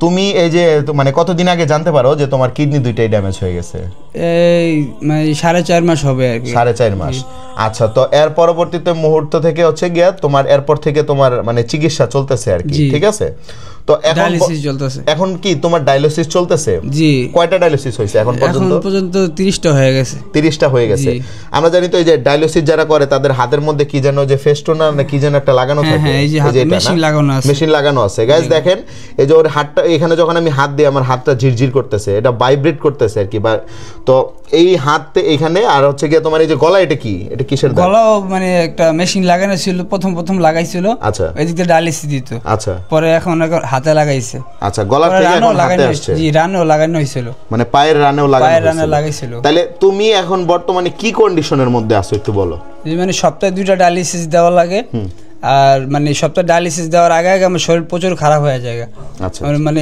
তুমি এই যে মানে কতদিন আগে জানতে পারো যে তোমার কিডনি দুইটাই ড্যামেজ হয়ে গেছে? এই মানে 4.5 মাস হবে আর কি। 4.5 মাস। আচ্ছা, তো এর পরবর্তীতে মুহূর্ত থেকে হচ্ছে গিয়া তোমার এরপর থেকে তোমার মানে চিকিৎসা চলতেছে আর কি, ঠিক আছে? তো এখন ডায়ালিসিস চলতেছে। এখন কি তোমার ডায়ালিসিস চলতেছে? জি। কয়টা ডায়ালিসিস হইছে এখন পর্যন্ত? এখন পর্যন্ত 30টা হয়ে গেছে। 30টা হয়ে গেছে। আমরা জানি তো এই যে ডায়ালিসিস যারা করে তাদের হাতের মধ্যে কি যেন যে ফেস্টুনা না কি যেন একটা লাগানো থাকে, এই যে মেশিন লাগানো আছে। মেশিন লাগানো আছে। গাইস দেখেন এই যে ওর হাতটা এখানে যখন আমি হাত দিই আমার হাতটা ঝিরঝির করতেছে, এটা ভাইব্রেট করতেছে আর কি। তো এই হাতে এখানে আর হচ্ছে গিয়ে তোমার এই যে গলা, এটা কি, এটা কিসের দাগ? গলাও মানে একটা মেশিন লাগানো ছিল, প্রথম লাগাইছিল। আচ্ছা। এদিকে ডায়ালিসিস দিত। আচ্ছা। পরে এখন হাতে লাগাইছে। আচ্ছা, গলা থেকে এখন হাতে আসছে। জি, রানেও লাগানো হয়েছিল। মানে পায়ের রানেও লাগাইছিল। তাহলে তুমি এখন বর্তমানে কি কন্ডিশনের মধ্যে আছো একটু বলো? মানে সপ্তাহে 2টা ডায়ালিসিস দেওয়া লাগে। আর মানে সপ্তাহে ডায়ালিসিস দেওয়ার আগে আমার শরীর প্রচুর খারাপ হয়ে যায়। আচ্ছা, মানে